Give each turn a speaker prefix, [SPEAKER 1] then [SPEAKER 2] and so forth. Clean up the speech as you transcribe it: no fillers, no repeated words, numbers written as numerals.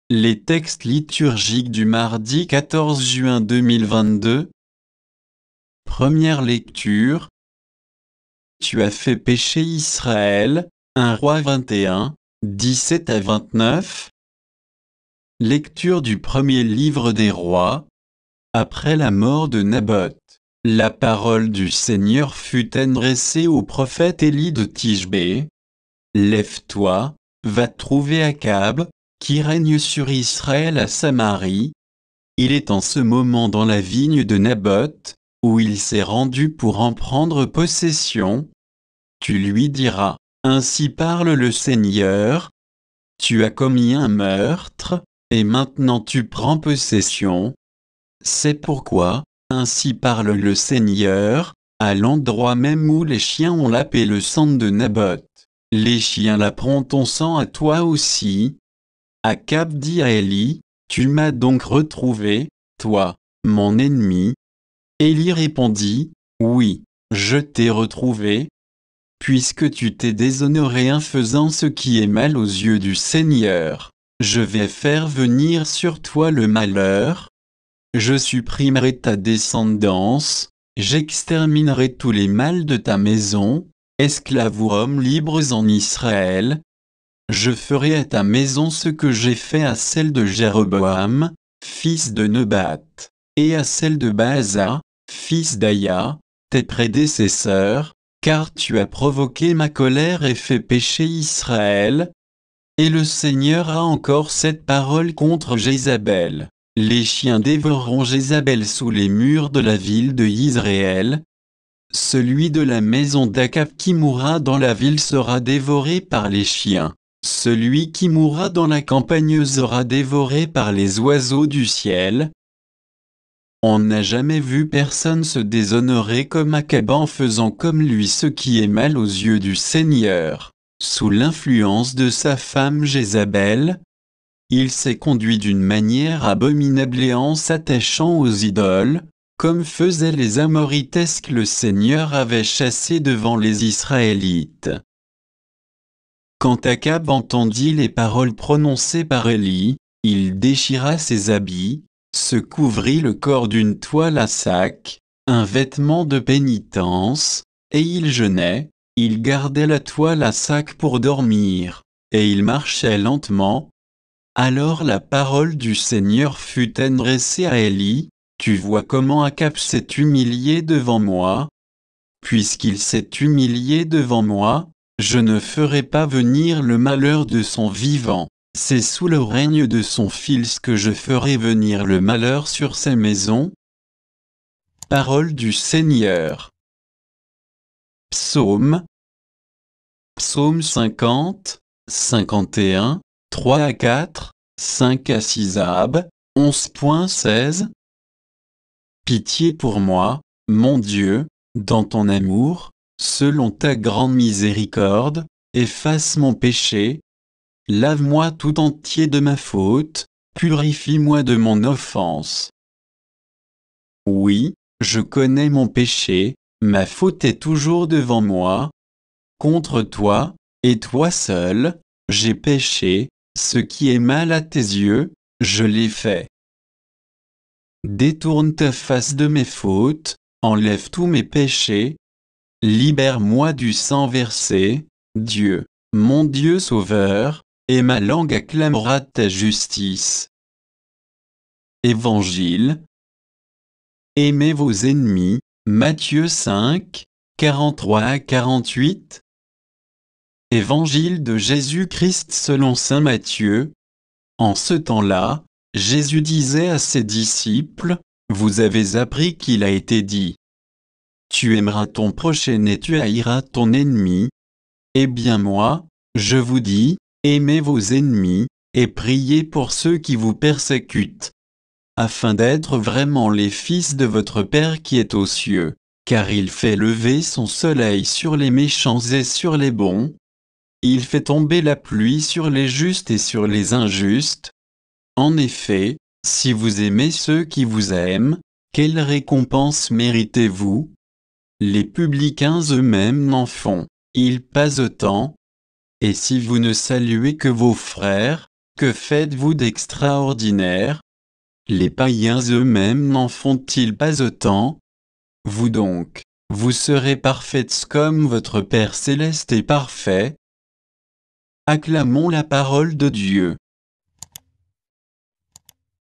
[SPEAKER 1] Les textes liturgiques du mardi 14 juin 2022. Première lecture. Tu as fait pécher Israël, 1 Roi 21, 17 à 29. Lecture du premier livre des rois. Après la mort de Naboth, la parole du Seigneur fut adressée au prophète Élie de Tishbé. Lève-toi, va trouver Akab, qui règne sur Israël à Samarie. Il est en ce moment dans la vigne de Naboth, où il s'est rendu pour en prendre possession. Tu lui diras, ainsi parle le Seigneur. Tu as commis un meurtre, et maintenant tu prends possession. C'est pourquoi, ainsi parle le Seigneur, à l'endroit même où les chiens ont lapé le sang de Naboth, les chiens laperont ton sang à toi aussi. Akab dit à Élie, tu m'as donc retrouvé, toi, mon ennemi. Élie répondit, oui, je t'ai retrouvé. Puisque tu t'es déshonoré en faisant ce qui est mal aux yeux du Seigneur, je vais faire venir sur toi le malheur. Je supprimerai ta descendance, j'exterminerai tous les mâles de ta maison, esclaves ou hommes libres en Israël. Je ferai à ta maison ce que j'ai fait à celle de Jéroboam, fils de Nebat, et à celle de Baasa, fils d'Aya, tes prédécesseurs, car tu as provoqué ma colère et fait pécher Israël. Et le Seigneur a encore cette parole contre Jézabel. Les chiens dévoreront Jézabel sous les murs de la ville de Israël. Celui de la maison d'Akab qui mourra dans la ville sera dévoré par les chiens. Celui qui mourra dans la campagne sera dévoré par les oiseaux du ciel. On n'a jamais vu personne se déshonorer comme Akab en faisant comme lui ce qui est mal aux yeux du Seigneur. Sous l'influence de sa femme Jézabel, il s'est conduit d'une manière abominable et en s'attachant aux idoles, comme faisaient les Amorites que le Seigneur avait chassés devant les Israélites. Quand Akab entendit les paroles prononcées par Élie, il déchira ses habits, se couvrit le corps d'une toile à sac, un vêtement de pénitence, et il jeûnait, il gardait la toile à sac pour dormir, et il marchait lentement. Alors la parole du Seigneur fut adressée à Élie, tu vois comment Akab s'est humilié devant moi. Puisqu'il s'est humilié devant moi, je ne ferai pas venir le malheur de son vivant. C'est sous le règne de son fils que je ferai venir le malheur sur ses maisons. Parole du Seigneur. Psaume. Psaume 50, 51, 3 à 4, 5 à 6 Ab, 11.16. Pitié pour moi, mon Dieu, dans ton amour, selon ta grande miséricorde, efface mon péché. Lave-moi tout entier de ma faute, purifie-moi de mon offense. Oui, je connais mon péché, ma faute est toujours devant moi. Contre toi, et toi seul, j'ai péché, ce qui est mal à tes yeux, je l'ai fait. Détourne ta face de mes fautes, enlève tous mes péchés. Libère-moi du sang versé, Dieu, mon Dieu sauveur, et ma langue acclamera ta justice. Évangile. Aimez vos ennemis, Matthieu 5, 43 à 48. Évangile de Jésus-Christ selon saint Matthieu. En ce temps-là, Jésus disait à ses disciples, vous avez appris qu'il a été dit, tu aimeras ton prochain et tu haïras ton ennemi. Eh bien moi, je vous dis, aimez vos ennemis, et priez pour ceux qui vous persécutent, afin d'être vraiment les fils de votre Père qui est aux cieux, car il fait lever son soleil sur les méchants et sur les bons. Il fait tomber la pluie sur les justes et sur les injustes. En effet, si vous aimez ceux qui vous aiment, quelle récompense méritez-vous? Les publicains eux-mêmes n'en font, ils passent autant. Et si vous ne saluez que vos frères, Que faites-vous d'extraordinaire? Les païens eux-mêmes n'en font-ils pas autant? Vous donc, vous serez parfaites comme votre Père céleste est parfait. Acclamons la parole de Dieu.